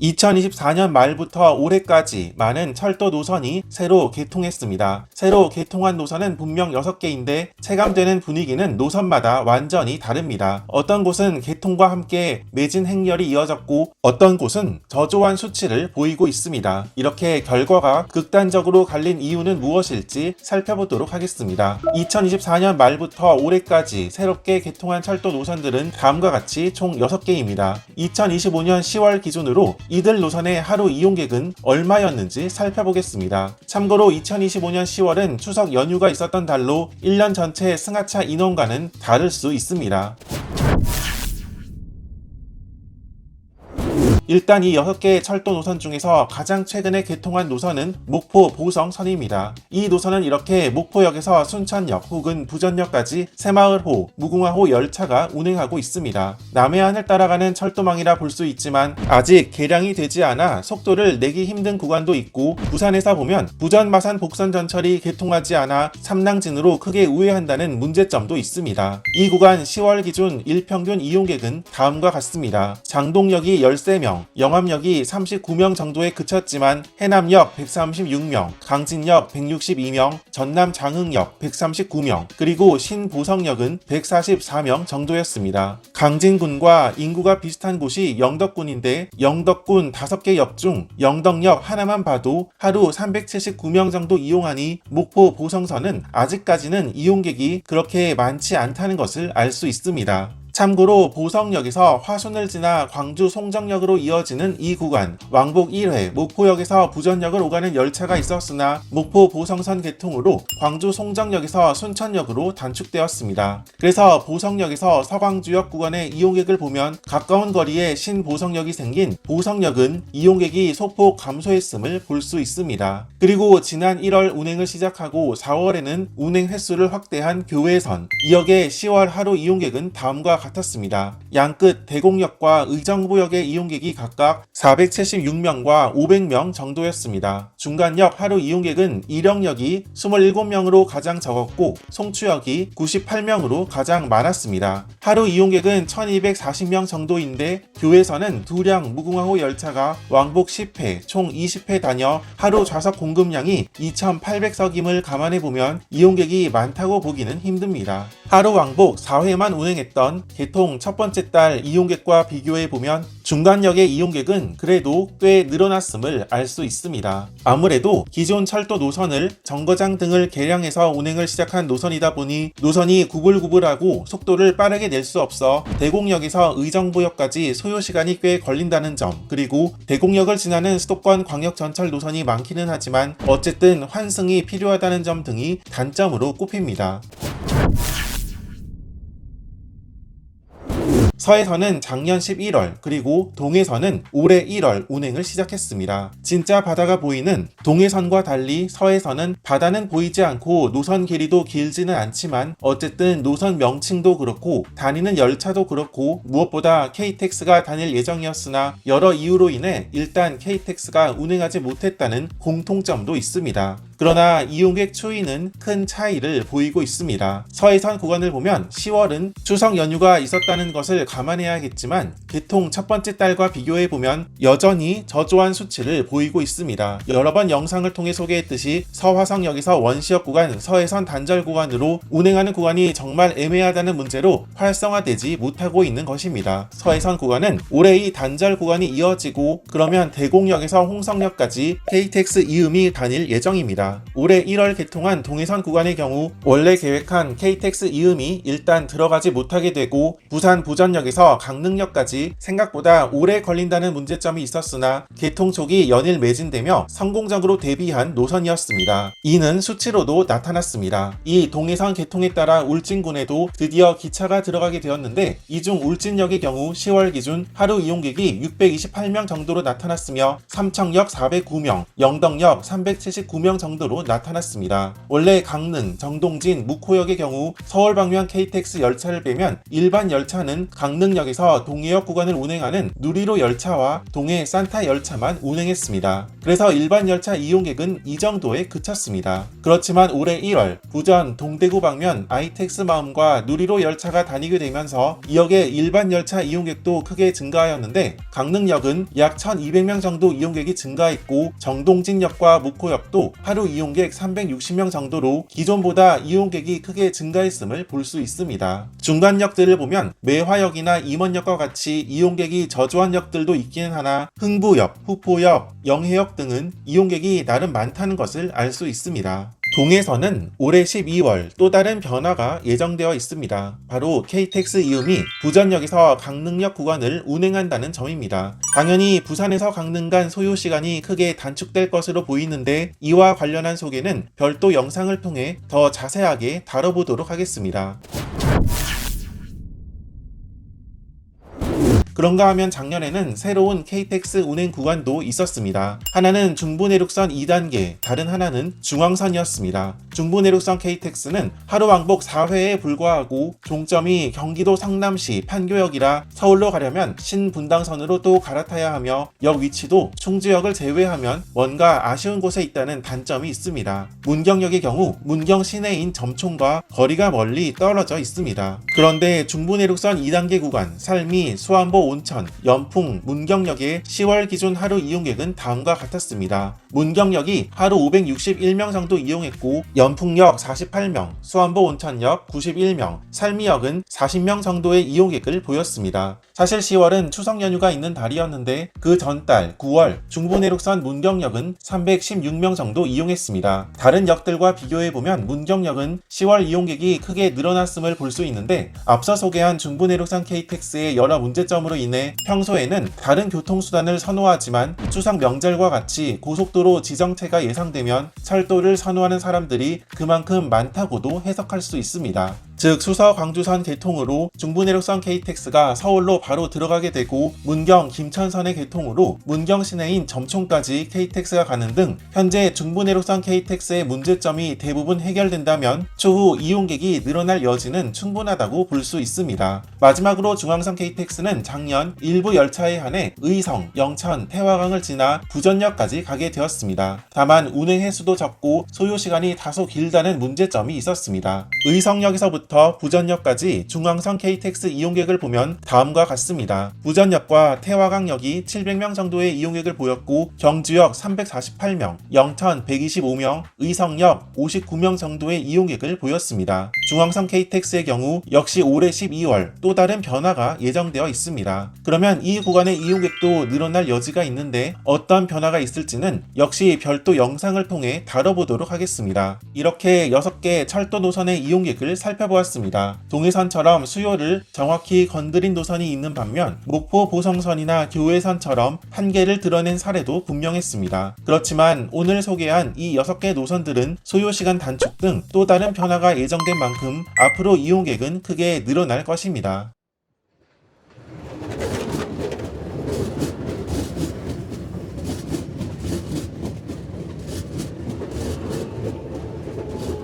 2024년 말부터 올해까지 많은 철도 노선이 새로 개통했습니다. 새로 개통한 노선은 분명 6개인데 체감되는 분위기는 노선마다 완전히 다릅니다. 어떤 곳은 개통과 함께 매진 행렬이 이어졌고 어떤 곳은 저조한 수치를 보이고 있습니다. 이렇게 결과가 극단적으로 갈린 이유는 무엇일지 살펴보도록 하겠습니다. 2024년 말부터 올해까지 새롭게 개통한 철도 노선들은 다음과 같이 총 6개입니다. 2025년 10월 기준으로 이들 노선의 하루 이용객은 얼마였는지 살펴보겠습니다. 참고로 2025년 10월은 추석 연휴가 있었던 달로 1년 전체 승하차 인원과는 다를 수 있습니다. 일단 이 6개의 철도 노선 중에서 가장 최근에 개통한 노선은 목포 보성선입니다. 이 노선은 이렇게 목포역에서 순천역 혹은 부전역까지 새마을호, 무궁화호 열차가 운행하고 있습니다. 남해안을 따라가는 철도망이라 볼 수 있지만 아직 개량이 되지 않아 속도를 내기 힘든 구간도 있고 부산에서 보면 부전 마산 복선 전철이 개통하지 않아 삼랑진으로 크게 우회한다는 문제점도 있습니다. 이 구간 10월 기준 일평균 이용객은 다음과 같습니다. 장동역이 13명, 영암역이 39명 정도에 그쳤지만 해남역 136명, 강진역 162명, 전남 장흥역 139명, 그리고 신보성역은 144명 정도였습니다. 강진군과 인구가 비슷한 곳이 영덕군인데 영덕군 5개 역 중 영덕역 하나만 봐도 하루 379명 정도 이용하니 목포 보성선은 아직까지는 이용객이 그렇게 많지 않다는 것을 알 수 있습니다. 참고로 보성역에서 화순을 지나 광주 송정역으로 이어지는 이 구간 왕복 1회 목포역에서 부전역을 오가는 열차가 있었으나 목포 보성선 개통으로 광주 송정역에서 순천역으로 단축되었습니다. 그래서 보성역에서 서광주역 구간의 이용객을 보면 가까운 거리에 신보성역이 생긴 보성역은 이용객이 소폭 감소했음을 볼 수 있습니다. 그리고 지난 1월 운행을 시작하고 4월에는 운행 횟수를 확대한 교외선 2역의 10월 하루 이용객은 다음과 같았습니다. 양끝 대곡역과 의정부역의 이용객이 각각 476명과 500명 정도였습니다. 중간역 하루 이용객은 이령역이 27명으로 가장 적었고 송추역이 98명으로 가장 많았습니다. 하루 이용객은 1240명 정도인데 교외선은 두량 무궁화호 열차가 왕복 10회 총 20회 다녀 하루 좌석 공급량이 2800석임을 감안해보면 이용객이 많다고 보기는 힘듭니다. 하루 왕복 4회만 운행했던 개통 첫 번째 달 이용객과 비교해보면 중간역의 이용객은 그래도 꽤 늘어났음을 알 수 있습니다. 아무래도 기존 철도 노선을 정거장 등을 개량해서 운행을 시작한 노선이다 보니 노선이 구불구불하고 속도를 빠르게 낼 수 없어 대곡역에서 의정부역까지 소요시간이 꽤 걸린다는 점, 그리고 대곡역을 지나는 수도권 광역전철 노선이 많기는 하지만 어쨌든 환승이 필요하다는 점 등이 단점으로 꼽힙니다. 서해선은 작년 11월 그리고 동해선은 올해 1월 운행을 시작했습니다. 진짜 바다가 보이는 동해선과 달리 서해선은 바다는 보이지 않고 노선 길이도 길지는 않지만 어쨌든 노선 명칭도 그렇고 다니는 열차도 그렇고 무엇보다 KTX가 다닐 예정이었으나 여러 이유로 인해 일단 KTX가 운행하지 못했다는 공통점도 있습니다. 그러나 이용객 추이는 큰 차이를 보이고 있습니다. 서해선 구간을 보면 10월은 추석 연휴가 있었다는 것을 감안해야겠지만 개통 첫 번째 달과 비교해보면 여전히 저조한 수치를 보이고 있습니다. 여러 번 영상을 통해 소개했듯이 서화성역에서 원시역 구간 서해선 단절 구간으로 운행하는 구간이 정말 애매하다는 문제로 활성화되지 못하고 있는 것입니다. 서해선 구간은 올해 이 단절 구간이 이어지고 그러면 대곡역에서 홍성역까지 KTX 이음이 다닐 예정입니다. 올해 1월 개통한 동해선 구간의 경우 원래 계획한 KTX 이음이 일단 들어가지 못하게 되고 부산 부전역에서 강릉역까지 생각보다 오래 걸린다는 문제점이 있었으나 개통 초기 연일 매진되며 성공적으로 데뷔한 노선이었습니다. 이는 수치로도 나타났습니다. 이 동해선 개통에 따라 울진군에도 드디어 기차가 들어가게 되었는데 이 중 울진역의 경우 10월 기준 하루 이용객이 628명 정도로 나타났으며 삼청역 409명, 영덕역 379명 정도 정도로 나타났습니다. 원래 강릉, 정동진, 묵호역의 경우 서울 방면 KTX 열차를 빼면 일반 열차는 강릉역에서 동해역 구간을 운행하는 누리로 열차와 동해 산타 열차만 운행했습니다. 그래서 일반 열차 이용객은 이 정도에 그쳤습니다. 그렇지만 올해 1월 부전, 동대구 방면 ITX 마음과 누리로 열차가 다니게 되면서 이 역의 일반 열차 이용객도 크게 증가하였는데 강릉역은 약 1200명 정도 이용객이 증가했고 정동진역과 묵호역도 하루 이용객 360명 정도로 기존보다 이용객이 크게 증가했음을 볼 수 있습니다. 중간역들을 보면 매화역이나 임원역과 같이 이용객이 저조한 역들도 있기는 하나 흥부역, 후포역, 영해역 등은 이용객이 나름 많다는 것을 알 수 있습니다. 동해선은 올해 12월 또 다른 변화가 예정되어 있습니다. 바로 KTX 이음이 부전역에서 강릉역 구간을 운행한다는 점입니다. 당연히 부산에서 강릉 간 소요 시간이 크게 단축될 것으로 보이는데 이와 관련한 소개는 별도 영상을 통해 더 자세하게 다뤄보도록 하겠습니다. 그런가 하면 작년에는 새로운 KTX 운행 구간도 있었습니다. 하나는 중부내륙선 2단계, 다른 하나는 중앙선이었습니다. 중부내륙선 KTX는 하루 왕복 4회에 불과하고 종점이 경기도 성남시 판교역이라 서울로 가려면 신분당선으로 또 갈아타야 하며 역 위치도 충주역을 제외하면 뭔가 아쉬운 곳에 있다는 단점이 있습니다. 문경역의 경우 문경 시내인 점촌과 거리가 멀리 떨어져 있습니다. 그런데 중부내륙선 2단계 구간 살미, 수안보, 온천, 연풍, 문경역의 10월 기준 하루 이용객은 다음과 같았습니다. 문경역이 하루 561명 정도 이용했고 연풍역 48명, 수안보 온천역 91명, 살미역은 40명 정도의 이용객을 보였습니다. 사실 10월은 추석 연휴가 있는 달이었는데 그 전달 9월 중부내륙선 문경역은 316명 정도 이용했습니다. 다른 역들과 비교해보면 문경역은 10월 이용객이 크게 늘어났음을 볼 수 있는데 앞서 소개한 중부내륙선 KTX의 여러 문제점으로 인해 평소에는 다른 교통수단을 선호하지만 추석 명절과 같이 고속도로 지정체가 예상되면 철도를 선호하는 사람들이 그만큼 많다고도 해석할 수 있습니다. 즉 수서 광주선 개통으로 중부내륙선 KTX가 서울로 바로 들어가게 되고 문경 김천선의 개통으로 문경 시내인 점촌까지 KTX가 가는 등 현재 중부내륙선 KTX의 문제점이 대부분 해결된다면 추후 이용객이 늘어날 여지는 충분하다고 볼 수 있습니다. 마지막으로 중앙선 KTX는 작년 일부 열차에 한해 의성, 영천, 태화강을 지나 부전역까지 가게 되었습니다. 다만 운행 횟수도 적고 소요시간이 다소 길다는 문제점이 있었습니다. 의성역에서부터 부전역까지 중앙선 KTX 이용객을 보면 다음과 같습니다. 부전역과 태화강역이 700명 정도의 이용객을 보였고 경주역 348명, 영천 125명, 의성역 59명 정도의 이용객을 보였습니다. 중앙선 KTX의 경우 역시 올해 12월 또 다른 변화가 예정되어 있습니다. 그러면 이 구간의 이용객도 늘어날 여지가 있는데 어떤 변화가 있을지는 역시 별도 영상을 통해 다뤄보도록 하겠습니다. 이렇게 6개 철도 노선의 이용객을 살펴보았습니다. 동해선처럼 수요를 정확히 건드린 노선이 있는 반면 목포 보성선이나 교외선처럼 한계를 드러낸 사례도 분명했습니다. 그렇지만 오늘 소개한 이 6개 노선들은 소요시간 단축 등 또 다른 변화가 예정된 만큼 앞으로 이용객은 크게 늘어날 것입니다.